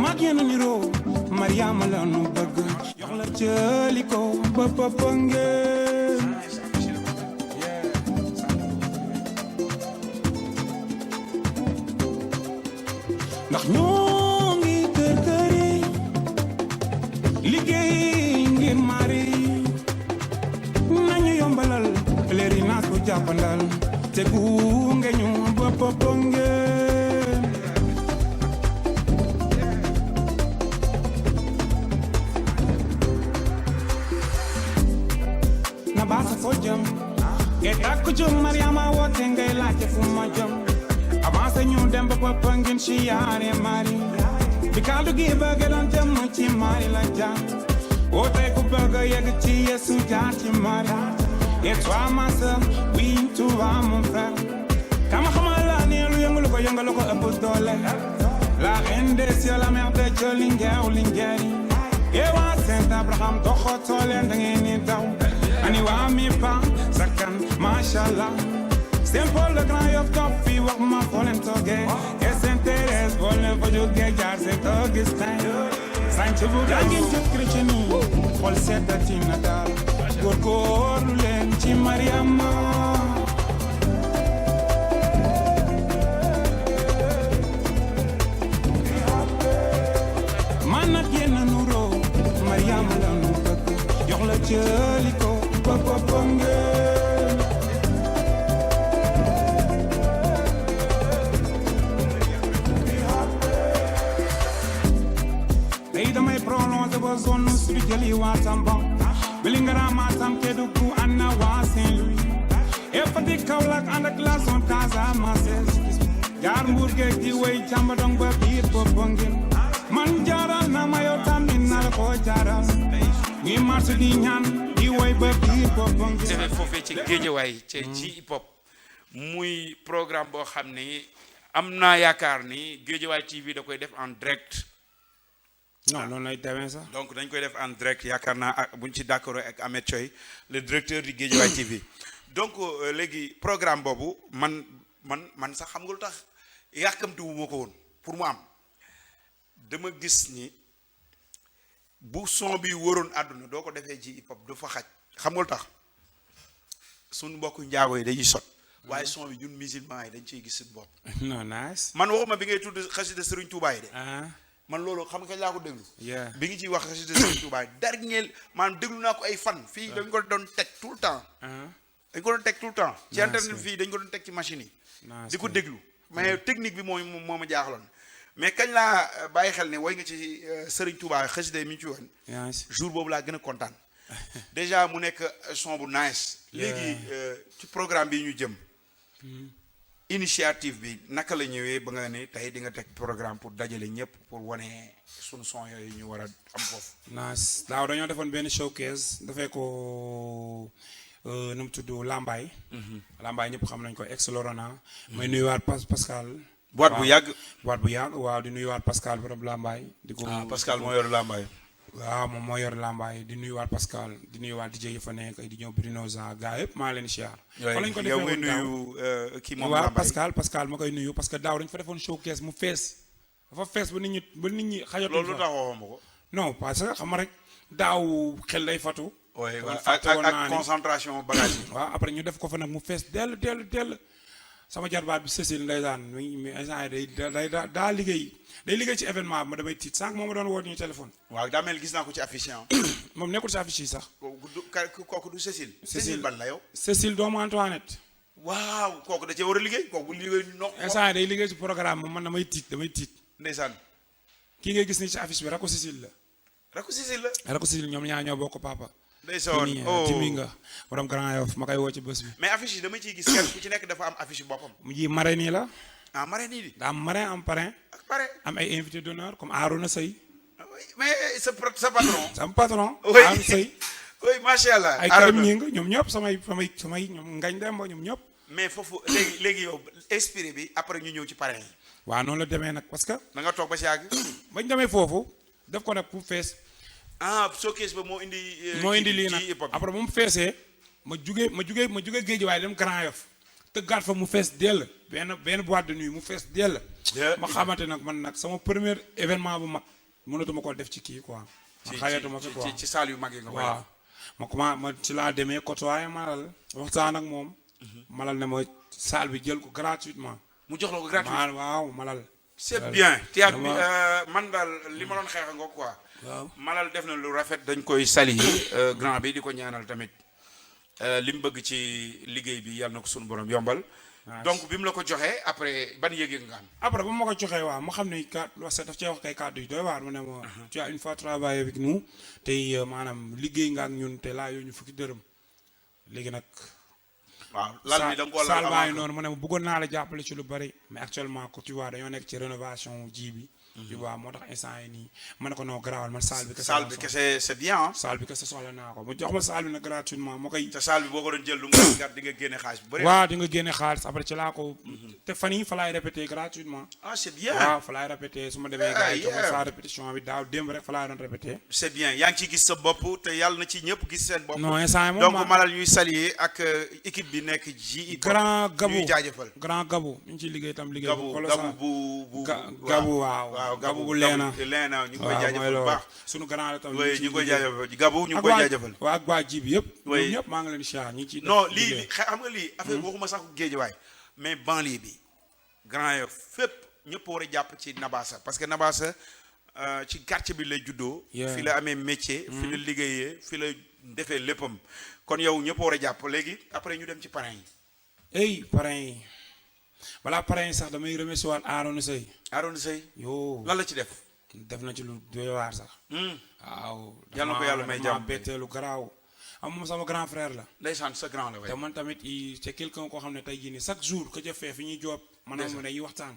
S4: mag yéen a niroo Mariam la nu bëgg jox la jëli ko ba ngeen. ndax ñoo ngi kër-këri liggéey ngir mari nañu yombalal leeri naas ko jàppandal te gunge ñu ba ngeen. na baasa foo jëm ngay tàkk jëm Mariama woote ngay laajte fu ma jëm avancé ñu dem ba papa ngeen ci yaare mari bi kàddu gi bëgg doon jëm ci mari la jaar woote ku bëgg yegg ci Yesu jaar ci mari et toi ma sœur oui tu vas mon frère kama xamal la ne lu yëngu ko ëpp doole la reine des cieux la mère de Dieu lingeeri yewa Saint Abraham doxotoo leen da ngeen ni daw ani waa mi pa sakkan mashallah Saint Paul le Grand Yoff topp fii wax ma foo leen toogee et Saint Thérèse boo leen fa jógee jaar Saint Augustin sant bu gàngin ci chrétien yi xool seetati na daal góorgóorlu leen ci Mariama man ak yéen a nuroo Mariama la nu bëgg jox la jëli ko ba ngeen. damay prolongé ba zone sud jëli waa Tamba Vélingara Matam Kédougou ana waa Saint-Louis et Fatick Kaolack ànd ak la zone Casamance jaar Mbour géej di woy Camba dong ba biir Popenguine man jaaral na ma yow tamit na la ko jaaral ñuy marché di ñaan di woy ba biir Popenguine
S2: defee foofee ci Géejawaay ci hip hop muy programme boo xam ni am naa yaakaar ni Géejawaay TV da koy def en direct.
S3: non noonu lay demee sax.
S2: donc dañ koy def en direct yaakaar naa ak buñ ci d'accord ak Ahmed Thioy le directeur du Guédiawaye TV donc léegi programme boobu man sax xam nga lu tax yàkkamti wu ma ko woon pour mu am dama gis ni bu son bi wëroon àdduna doo ko defee ci hip hop du fa xaj xam nga lu tax suñu mbokku njaago yi dañuy sot waaye son bi ñun musulman yi dañ ciy gis suñu bopp.
S3: non nice.
S2: man waxuma bi ngay tudd xasida Serigne Touba yi de.
S3: man
S2: loolu xam nga kañ laa ko déglu.
S3: bi
S2: ngi ciy wax xasida Serigne Touba dernier maanaam déglu naa ko ay fan. fii dañ ko doon teg tout le temps. dañ ko doon teg tout le temps. ci internet fii dañ ko doon teg ci machine yi. di ko déglu mais technique bi moo ma jaaxaloon. mais kañ laa bàyyi xel ne way nga ci Serigne Touba xasida mi ci woon. jour boobu laa gën a kontaan. déjà mu nekk son bu nice. léegi ci programme bi ñu jëm. initiative bi naka la ñëwee ba nga ne tey di nga teg programme pour dajale ñëpp pour wane sunu son yooyu ñu war a am foofu.
S3: nice daaw dañoo defoon benn showcase dafay ko nu mu tudd Lambaye. Lambaye ñëpp xam nañ ko ex Lorana. may nuyuwaat Pascal.
S2: boîte bu yàgg.
S3: waaw di nuyuwaat Pascal borom Lambaye. di ko
S2: Pascal moo yor Lambaye.
S3: waaw moom moo yor lambaay di nuyuwaat Pascal di nuyuwaat DJ yi fa nekk di ñëw Bruno Za gars yëpp maa leen siyaar. fa lañ ko defee
S2: yow ngay nuyu kii moom
S3: waaw
S2: lambaay
S3: Pascal ma koy nuyu parce que daaw dañ fa defoon showcase mu fees dafa fees ba nit ñi xajatuñ
S2: loolu tax waxoo ma ko.
S3: non parce que xam nga rek daaw xel day fatu.
S2: oui
S3: ak
S2: concentration bagage yi.
S3: waaw après ñu def ko fa nag mu fees dell sama jarbaat bi Cécile ndeysaan mi instant yi day daa liggéey day liggéey ci événement bi ma damay tiit sànq moom ma doon woo ñu téléphone.
S2: waaw daa mel gis naa ko ci affiche
S3: moom nekkul ci affiche yi sax.
S2: kooku du Cécile. Cécile ban la yow.
S3: Cécile doomu Antoinette.
S2: waaw kooku da cee war a liggéey kooku bu liggéey ñu noq.
S3: instant yi day liggéey ci programme moom man damay tiit.
S2: ndeysaan.
S3: kii ngay gis ni ci affiche bi Rako Cécile la.
S2: Rako Cécile la.
S3: Rako Cécile ñoom ñaar ñoo bokk papa.
S2: ndeysaan
S3: Timi nga borom Grand Yoff ma koy woo ci bés bi.
S2: mais affiche yi dama ciy gis kenn ku ci nekk dafa am affiche boppam.
S3: mu ji marraine yi la.
S2: ah marraine yi.
S3: daa am marraine am parrain.
S2: ak parrain.
S3: am ay invité d'honneur comme Arouna Seye.
S2: mais sa patron.
S3: sama patron.
S2: oui
S3: Arouna Seye.
S2: oui macha allah.
S3: ay Karim Ñing ñoom ñëpp samay ñoom Ngañ Demba ñoom ñëpp.
S2: mais foofu léegi yow inspiré bi après ñu ñëw ci parrain yi.
S3: waaw noonu la demee nag parce que.
S2: da nga toog ba si yàgg.
S3: bañ demee foofu def ko nag pour fees.
S2: showcase ba moo indi
S3: lii nag après bu mu feesee ma jugee Géejawaay dem Grand Yoff tëggaat fa mu fees dell benn boîte de nuit mu fees dell ma xamante nag man nag sama premier événement bu mag mënatuma ko def ci kii quoi ma xayatuma fi quoi
S2: ci salle yu mag yi nga koy
S3: waaw ma ci laa demee côtoyé Malal waxtaan ak moom Malal ne ma salle bi jël ko gratuitement
S2: mu jox la ko gratuitement
S3: waaw Malal
S2: c'est bien théâtre bi man daal li ma doon xeex nga quoi
S3: waaw
S2: Malal def na lu rafet dañ koy sali grand bi di ko ñaanal tamit li mu bëgg ci liggéey bi yàlla na ko sunu borom yombal. donc bi mu la ko joxee après ban yëg-yëg nga am.
S3: après ba ma ko joxee waaw ma xam ne daf cee wax kay kàddu yi doy waar mu ne ma. tu as une fois travaillé avec nous tey maanaam liggéey nga ak ñun te laa yoo ñu fukki dërëm léegi nag.
S2: waaw lal bi da nga koo
S3: saal baa ngi noonu mu ne ma bëggoon naa la jàppale ci lu bari mais actuellement ko tu vois dañoo nekk ci rénovation ji bi. tu vois moo tax instant yi nii ma ne ko non garaawal man salle bi
S2: kese c'est bien ah.
S3: salle bi kese soxla naa ko mu jox ma salle bi nag gratuitement moo koy.
S2: te salle bi boo ko doon jël lu mu gàtt di nga génne xaalis bu bëri.
S3: waaw di nga génne xaalis après ci laa ko. te fan yii fa laay répété gratuitement.
S2: ah c'est bien
S3: waaw fa laay répété su ma demee gars yi jox ma sa répétition bi daaw démb rek fa laay doon répété.
S2: c'est bien yaa ngi ciy gis sa bopp te yàlla na ci ñëpp gis seen bopp.
S3: non instant yi moom
S2: donc Malal ñuy saluer ak équipe bi nekk ji.
S3: grand Gabou
S2: ñuy jaajëfal.
S3: grand Gabou ñu ngi ciy liggéey tam liggéey bu
S2: Gabou
S3: waaw Gabou bu leena
S2: ñu ngi koy jaajëfal bu baax
S3: sunu grand la tam
S2: ñu ngi koy jaajëfal Gabou ñu ngi koy jaajëfal
S3: waa ak waa ji bi yëpp ñoom ñëpp maa ngi leen di siyaar ñu ngi ciy
S2: non lii xam nga lii affaire waxuma sax Géejawaay mais banlieue bi Grand Yoff fépp ñëpp war a jàpp ci Nabassa parce que Nabassa ci quartier bi lay juddoo fi la amee métier fi la liggéeyee fi la defee léppam kon yow ñëpp war a jàpp léegi après ñu dem ci parrain yi
S3: parrain yi balaa parrain yi sax damay remercier waat Arouna Seye yoo
S2: lan la ci def
S3: na ci lu doy waar sax waaw
S2: yàlla na ko yàlla may jàmm
S3: betteelu garaaw am moom sama grand frère la
S2: ndeysaan sa grand la way
S3: te man tamit c'est quelqu'un koo xam ne tey jii nii chaque jour que jëfee fi ñuy joob maanaam mu dañuy waxtaan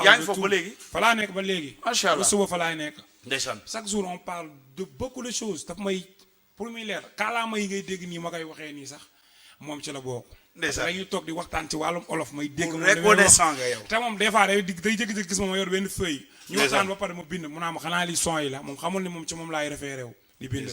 S2: yaa ngi foofu ba léegi
S3: fa laa nekk ba léegi
S2: macha allah
S3: ba suba fa laay nekk
S2: ndeysaan
S3: chaque jour on parle de beaucoup de choses daf may pour muy leer kaalaama yi ngay dégg nii ma koy waxee nii sax moom ci la bokk ndeysaan dañuy toog di waxtaan ci wàllum olof may dégg moom te moom des fois day jékki-jékki gis ma yor benn feuille ñu waxtaan ba pare ma bind mu naa ma xanaa li son yi la moom xamul ne moom ci moom laay référé wu di bind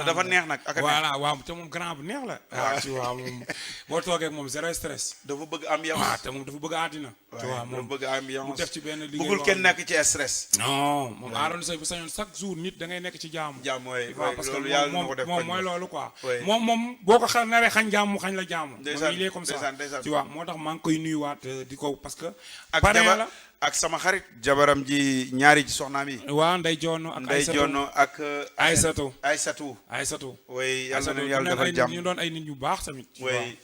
S2: dafa neex nag ak
S3: voilà waaw te moom grand bu neex la waaw ci waaw moom boo toogee ak moom zéro stress
S2: dafa bëgg ambiance
S3: waaw te moom dafa bëgg àddina tu vois moom
S2: bëgg ambiance
S3: mu def ci benn liggéey
S2: bëggul kenn nekk ci stress
S3: non moom Arouna Seye bu sañoon chaque jour nit da ngay nekk ci jaamu
S2: waaw
S3: parce que moom mooy loolu quoi moom boo ko naree xañ jaamu mu xañ la jaamu moom il est comme ça tu vois moo tax maa ngi koy nuyuwaat di ko parce que pare la
S2: ak sama xarit jabaram ji ñaari ci soxnaam yi
S3: waaw Ndey Joono ak Aysatu
S2: way yàlla na yàlla defal jàmm
S3: ñu doon ay nit ñu baax tamit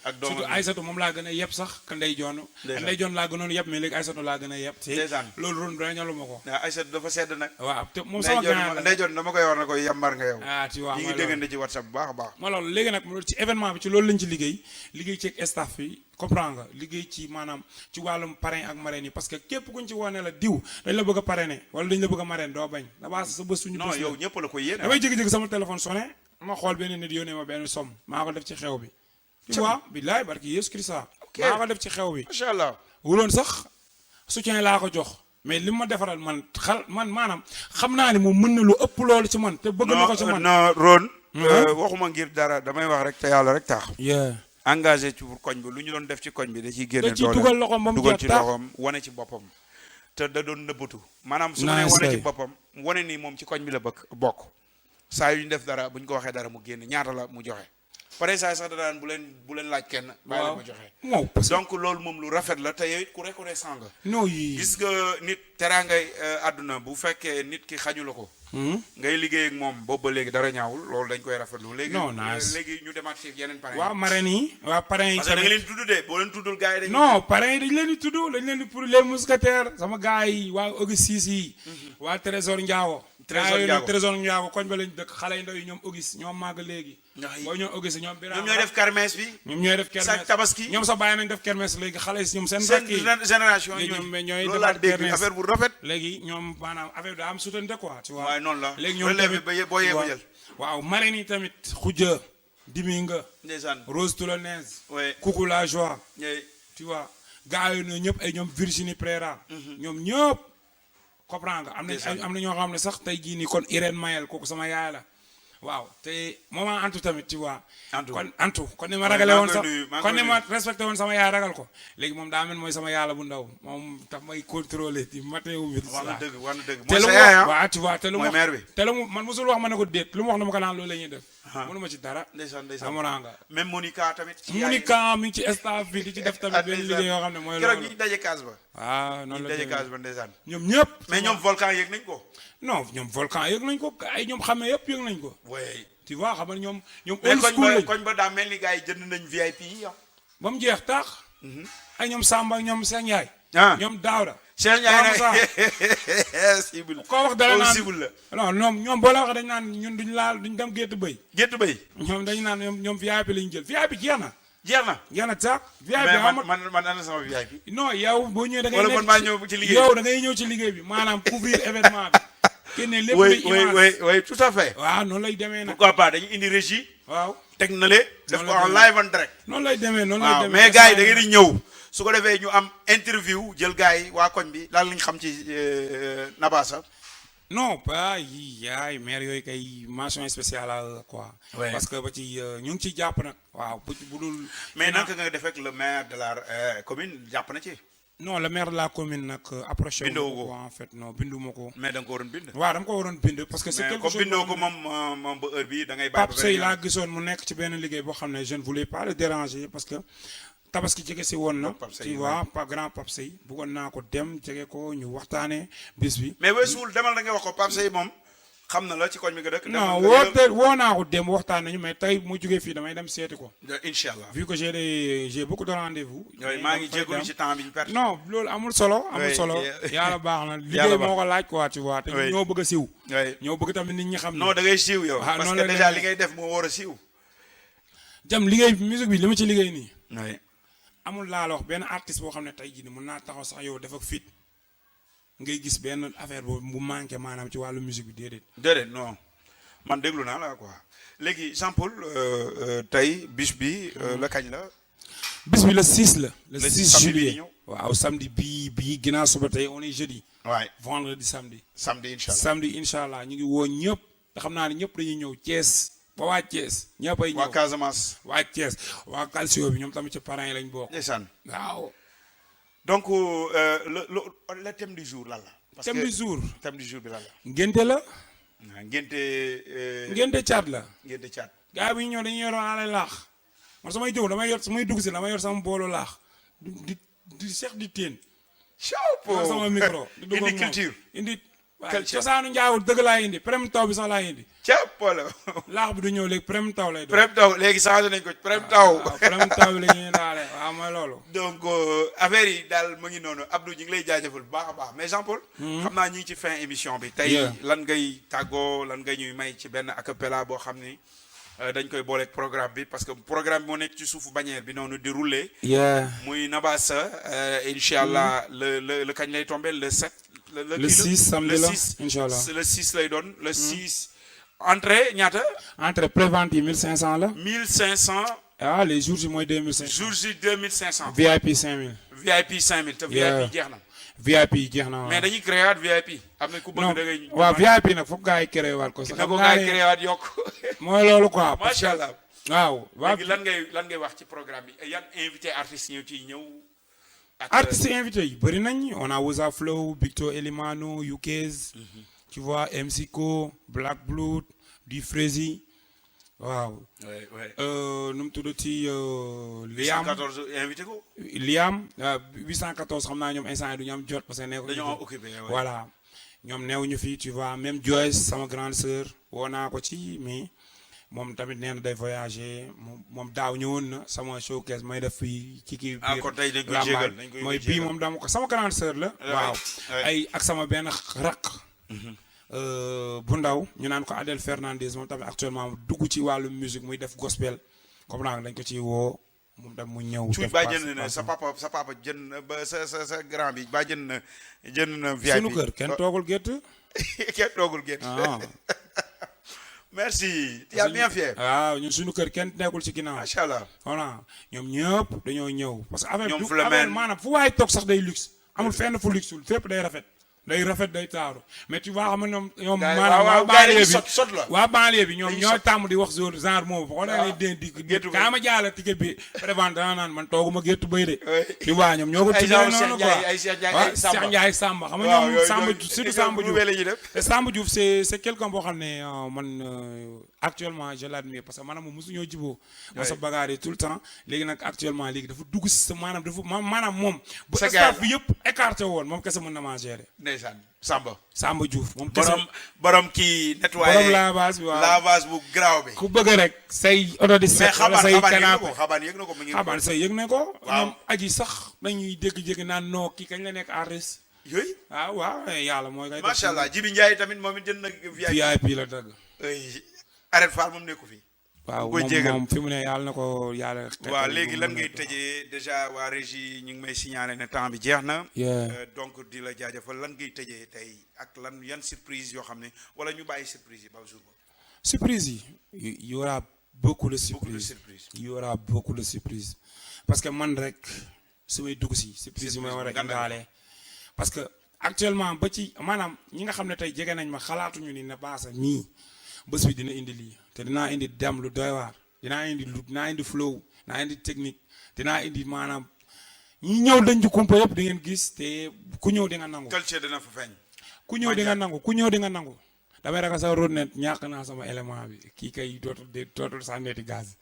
S2: ak doom
S3: surtout Aysatu moom laa gën a yeb sax ka Ndey Joono Ndey Joono laa gënoon yeb mais léegi Aysatu laa gën a yeb te loolu ron dañalu ma ko
S2: Aysatu dafa sedd nag
S3: waaw te moom sama gànnaar
S2: Ndey Joono dama koy war na koy yambar nga yow
S3: tu vois
S2: ñi ngi déggante ci WhatsApp bu baax a baax
S3: ma loolu léegi nag ci événement bi ci loolu lañ ci liggéey ci staff bi comprends nga liggéey ci maanaam ci wàllum parrain ak marraine yi parce que képp kuñ ci wone la diw dañ la bëgg a parrainer wala dañ la bëgg a marraine doo bañ Nabassa sa bës suñu
S2: non yow ñëpp la ko yéene
S3: damay jékki-jékki sama téléphone sonné ma xool benn nit yónnee ma benn somme maa ko def ci xew bi tu vois billaay barki Yeesu Christa maa ko def ci xew bi
S2: macha allah
S3: wuloon sax soutien laa ko jox mais li ma defaral man man maanaam xam naa ne moom mën na lu ëpp loolu ci man te bëgg na ko ci man.
S2: non Ron. waxuma ngir dara damay wax rek te yàlla rek tax. engagé ci pour koñ bi lu ñu doon def ci koñ bi da ciy génne doole
S3: dugal loxoom ba mu
S2: dugal ci loxoom wane ci boppam te da doon nëbbatu maanaam su ma nee wane ci boppam wane ni moom ci koñ bi la bokk saa yu ñu def dara bu ñu ko waxee dara mu génn ñaata la mu joxe pare saa sax da daan bu leen laaj kenn bàyyi la ma joxe donc loolu moom lu rafet la te yow it ku reconnaissant nga
S3: non yi
S2: gis nga nit teraangay àdduna bu fekkee nit ki xañu la ko ngay liggéey ak moom boobu ba léegi dara ñaawul loolu dañ koy rafetlu léegi léegi ñu demaat ci yeneen parrain
S3: waaw marraine yi waaw parrain yi
S2: parce que da nga leen tudd de boo leen tuddul gars yi dañ
S3: non parrain yi dañ leen di tudd dañ leen di pour les mousquetaires sama gars yi waa Auguste yi waa Trésor Ndiago Trésor Ndiago koñ ba lañ dëkk xale yu ndaw yi ñoom Auguste ñoom màgg léegi booy ñoom Auguste ñoom Birame
S2: ñoom ñooy def kermesse bi
S3: ñoom ñooy def kermesse
S2: sa tabaski
S3: ñoom sax bàyyi nañ def kermesse léegi xale yi ñoom seen rakk yi
S2: génération
S3: ñooy
S2: loolu laa dégg affaire bu rafet
S3: léegi ñoom maanaam affaire bi daa am soutenté quoi tu vois
S2: waaye noonu la
S3: léegi ñoom tamit
S2: boo yee ba jël
S3: waaw marraine yi tamit Khoudia Diminga
S2: ndeysaan
S3: Rose Toulonnaise
S2: ouais
S3: Coucou la joie tu vois gars yi ñoo ñëpp ay ñoom Virginie Préra ñoom ñëpp comprendre nga am na ñoo xam ne sax tey jii nii kon Irène Mayel kooku sama yaay la waaw te moment antu tamit tu vois kon ni ma ragale woon sax kon ni ma respecté woon sama yaay ragal ko léegi moom daa mel mooy sama yaay bu ndaw moom daf may contrôler di matin wu midi
S2: wax na dëgg
S3: te lu mu waaw tu vois te lu mu man mosul wax ma ne ko déet lu mu wax dama ko naan loolu la ñuy def mënuma ci dara
S2: ndeysaan
S3: amoraa nga
S2: même Monica tamit
S3: Monica mi ngi ci staff bi di ci def tamit benn liggéey yoo xam ne mooy
S2: keroog ñu daje kaas ba
S3: waaw noonu la
S2: daje kaas ba ndeysaan
S3: ñoom ñëpp
S2: mais ñoom volcan yëg nañ ko
S3: non ñoom volcan yëg nañ ko ay ñoom xamee yëpp yëg nañ ko
S2: oui
S3: tu vois xam nga ñoom old school lañ
S2: koñ ba daa mel ni gars yi jënd nañ VIP yi
S3: ba mu jeex tax ay ñoom Samba ñoom Cheikh Ndiaye ñoom Daouda
S2: Cheikh Ndiaye nag cible
S3: koo wax dara naan
S2: cible
S3: la non ñoom boo la wax dañ naan ñun duñ dem gétt bëy ñoom dañu naan ñoom VIP lañu jël VIP jeex na sax VIP
S2: man ana sama VIP
S3: non yow boo ñëwee da ngay
S2: wala man maa ñëw ci liggéey
S3: yow da ngay ñëw ci liggéey bi maanaam couvrir événement bi kenn lépp
S2: oui tout à fait
S3: waaw noonu lay demee nag
S2: pourquoi pas dañu indi régie
S3: waaw
S2: teg na le def ko en live en direct
S3: noonu lay demee
S2: mais gars yi da ngeen di ñëw su ko defee ñu am interview jël gars yi waa koñ bi lan lañ xam ci Nabassa
S3: non pas yaay maire yooyu kay mention spéciale quoi parce que ba ci ñu ngi ciy jàpp nag waaw bu dul
S2: mais naka nga def ak le maire de la commune jàpp na ci
S3: non le maire de la commune nag approché
S2: bindoo ko
S3: en fait non binduma ko
S2: mais da nga ko waroon bind
S3: waaw dama ko waroon bind parce que c'est quelque chose
S2: comme bindoo ko moom ba heure bi da ngay
S3: Pape Sey laa gisoon mu nekk ci benn liggéey boo xam ne je ne voulais pas le déranger parce que tabaski jege si woon na tu vois pas grand Pape Sey bëggoon naa ko dem jege ko ñu waxtaanee bis bi
S2: mais weesuwul demal da nga wax ko Pape Sey moom xam na la ci koñ mi nga dëkk
S3: non woo naa ko dem waxtaan nañu mais tey mu jógee fii damay dem seeti ko
S2: incha allah
S3: vu que j'ai beaucoup de rendez-vous
S2: maa ngi jégalu ci temps bi ñu perte
S3: non loolu amul solo yàlla baax na liggéey moo ko laaj quoi tu vois te ñoo bëgg a siiw ñoo bëgg tamit nit ñi xam
S2: non da ngay siiw yow parce que déjà li ngay def moo war a siiw
S3: jam liggéey musique bi li ma ci liggéey nii amul laa la wax benn artiste boo xam ne tey jii nii mën naa taxaw sax yow def ak fit ngay gis benn affaire boobu bu manqué maanaam ci wàllu musique bi déedéet
S2: non man déglu naa la quoi léegi Jean-Paul tey bis bi la kañ la
S3: bis bi le 6 la le 6 juillet waaw samedi bii ginnaaw suba tey on est jeudi
S2: waay
S3: vendredi samedi
S2: incha allah
S3: ñu ngi woo ñëpp te xam naa ne ñëpp dañuy ñëw Thiès ba waa Thiès ñëppay ñëw
S2: waa Casamance
S3: waa Thiès waa Calcio bi ñoom tamit ci parents yi lañ bokk
S2: ndeysaan
S3: waaw
S2: donc le thème du jour lan la
S3: thème du jour
S2: bi lan la
S3: ngénte la
S2: ngénte
S3: caat la
S2: ngénte caat
S3: gars bi ñëw dañuy yor alay laax man samay jóg samay dugg si damay yor sama boolu laax di seex di teen sama micro
S2: indi culture
S3: indi cosaanu njaawul dëgg laa indi prem taw bi sax laa indi
S2: cappala
S3: laax bi du ñëw léegi prem taw lay doon
S2: prem taw léegi changé nañ ko prem taw
S3: prem taw bi la ñuy daale waaw mooy loolu
S2: donc affaire yi daal mu ngi noonu Abdou ñu ngi lay jaajëfal bu baax a baax mais Jean-Paul xam naa ñu ngi ci fin émission bi tey lan ngay tàggoo lan ngay ñuy may ci benn acapella boo xam ni dañ koy booleeg programme bi parce que programme bi moo nekk ci suufu bannière bi noonu di rouler muy Nabassa incha allah le kañ lay tombé le 7 le 6 samedi la incha allah le 6 lay doon le 6 entrée ñaata
S3: entrée prévente yi 1500 la
S2: 1500
S3: les jours yi mooy 2500
S2: jours yi 2500
S3: VIP 5000
S2: VIP 5000 te VIP jeex na
S3: VIP yi jeex na.
S2: mais dañuy créé waat VIP. am na ku bëgg da ngay.
S3: waaw VIP nag foog gars yi créé waat ko. sax
S2: na ko gars yi créé waat yokk.
S3: mooy loolu quoi.
S2: macha allah.
S3: waaw.
S2: léegi lan ngay wax ci programme bi yan invité artistes ñëw ciy ñëw.
S3: artistes invités yi bëri nañ on a Ouza Flow Victor Elimano Ukez. tu vois MC Ko Black Blood du Frézy. waaw. nu mu tuddati Liam
S2: 814 invité ko.
S3: Liam 814 xam naa ñoom instant yi du ñu am jot parce que nekk
S2: dañoo occupé
S3: voilà ñoom neew ñu fi tu vois même Joyce sama grande sœur woo naa ko ci mais moom tamit nee na day voyager moom daaw ñëwoon na sama showcase may def fii ci kii.
S2: kon tey dañ koy jégal
S3: mooy bii moom dama ko sama grande sœur la. waaw ay ak sama benn raq. bu ndaw ñu naan ko Adel Fernandez moom tamit actuellement dugg ci wàllu musique muy def gospel comme naa dañ ko ci woo moom tam mu ñëw.
S2: def ba jënd na sa papa jënd na ba sa grand bi ba jënd na VIP.
S3: sunu kër kenn toogul gétt.
S2: kenn toogul gétt. merci. tu as bien fait.
S3: waaw ñun suñu kër kenn nekkul ci ginnaaw.
S2: macha allah.
S3: voilà ñoom ñëpp dañoo ñëw. parce que affaire
S2: ñoom
S3: du maanaam fu waay toog sax day luxe amul fenn fu luxe fépp day rafet. day rafet day taaru mais tu vois xam nga ñoom maanaam waa banlieue bi ñoom ñoo tàmm di wax genre moom foo leen di kaa ma jaala ticket bi prévente dana naan man tooguma géttu bay de tu vois ñoom ñoo ko tuddee noonu quoi
S2: ay Cheikh
S3: Ndiaye Samba xam nga ñoom Samba surtout Samba Diouf te Samba Diouf c'est quelqu'un boo xam ne man actuellement je l'admire parce que maanaam moom mosuñoo jiboo ma sa bagaar yi tout le temps léegi nag actuellement léegi dafa dugg si sa maanaam moom bu staff bi yëpp écarté woon moom kese mën na maa gérer
S2: Samba
S3: Diouf moom
S2: borom kii nettoyé
S3: borom lavage bi waaw
S2: lavage bu garaaw bi
S3: ku bëgg rek say oto di set wala say canapé
S2: xabaan yëg na ko mi ngi
S3: xabaan say yëg na ko ñoom aji sax dañuy jékki-jékki naan noo kii kañ la nekk artiste
S2: yooyu
S3: waaw yàlla mooy kay
S2: macha allah Jibi Ndiaye tamit moom it jënd na
S3: VIP la dëgg
S2: arrête Fall moom nekku fi
S3: waaw moom fi mu ne yàlla na ko yàlla.
S2: waaw léegi lan ngay tëjee déjà waa régie ñu ngi may signaler ne temps bi jeex na. donc di la jaajëfal lan ngay tëjee tey ak lan yan surprise yoo xam ne wala ñu bàyyi surprise yi ba jour boobu.
S3: surprise yi y aura beaucoup de surprises. y aura beaucoup de surprises parce que man rek su may dugg si surprise yi may war a indaale parce que actuellement ba ci maanaam ñi nga xam ne tey jege nañ ma xalaatuñu ni na baasa nii bés bi dina indi lii. te dinaa indi dem lu doy waar dinaa indi flow dinaa indi technique dinaa indi maanaam ñi ñëw dañ ci kumpa yëpp di ngeen gis te ku ñëw di nga nangu.
S2: culture dina fa feeñ.
S3: ku ñëw di nga nangu damay ragal sa road net ñàkk naa sama élément bi kii kay dootul sànneeti gaz.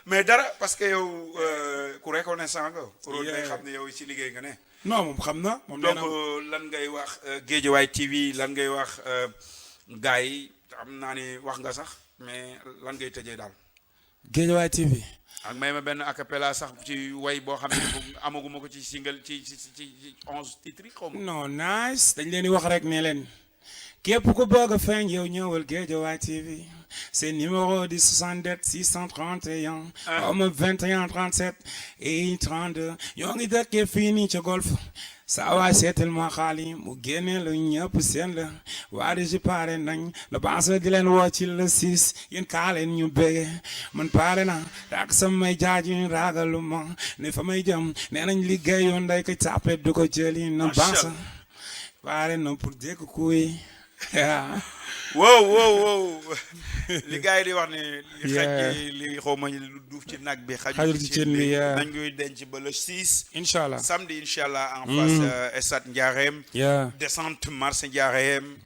S2: mais dara parce que yow ku reconnaissant nga. road day xam ne yow ci liggéey nga ne.
S3: non moom xam na moom
S2: donc lan ngay wax Guédiawaye TV lan ngay wax gars yi. am naa ni wax nga sax mais lan ngay tëjee daal.
S3: Guédiawaye TV.
S2: ak may ma benn acapella sax ci way boo xam ne amaguma ko ci single ci 11 titres yi xaw ma.
S3: non nice dañ leen di wax rek ne leen képp ku bëgg a feeñ yow ñëwal Guédiawaye TV c'est numéro di 77 631. am 21 37 et 32 ñoo ngi dëkkee fii nii ca golf. saa waay seetal ma xaali mu génne lu ñëpp seen la waa di ji pare nañ la baasa di leen woo ci le 6 yéen kaa leen ñu bége man pare na rak samay jaaji ragalu ma ne fa may jëm nee nañ liggéeyoon day ko tàppe du ko jëli na baasa pare na pour dégg kuy
S2: wow li gars yi di wax ne li xaj li xaw ma lu duuf ci nag bi xajul ci cin bi nañ koy denc ba le 6
S3: inchallah
S2: samedi inchallah en face stade Ndiarème descente marché Ndiarème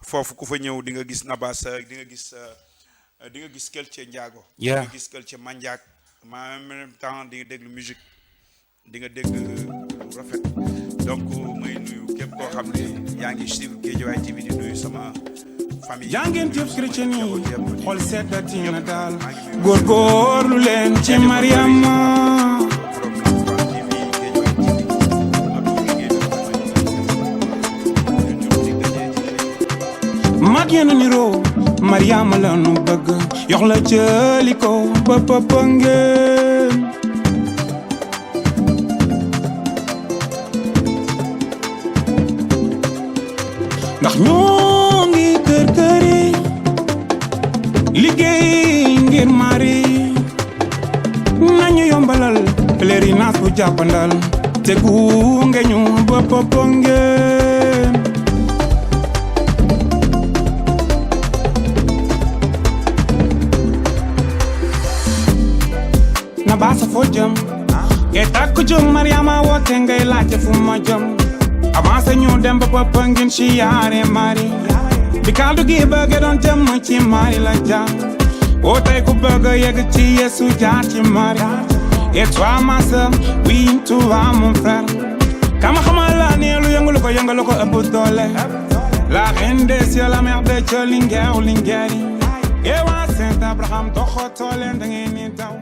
S2: foofu ku fa ñëw di nga gis Nabas di nga gis Kelce Ndiago di nga gis Kelce Mandiak en même temps di nga déglu musique di nga dégg lu rafet donc may nuyu képp koo xam ne yaa ngi suivre Guédiawaye TV di nuyu sama
S4: jàngeen jëf chrétien yi xol seddati na daal góorgóorlu leen ci Mariama mag yéen a niroo Mariama la nu bëgg yox la jëli ko ba ngeen ndax ñoo ngi kër-këri liggéey ngir mari nañu yombalal pèlerinage bu jàppandal te gunge ñu ba Popenguine na baasa foo jëm ngay takku jóg Mariama woote ngay laajte fu ma jëm avancé ñu dem ba Popenguine ci yaare mari bi kaddu gi bëgg doon jëm ci mari la jaar o tey ku bëgg yegg ci Yesu jaar ci mari et toi ma sœur oui toi mon frère kama xamal la ne lu yëngu ko ëpp doole la reine des cieux la mère de Dieu Linguère Linguère et waa Saint Abraham doxotoo leen da ngeen ni daw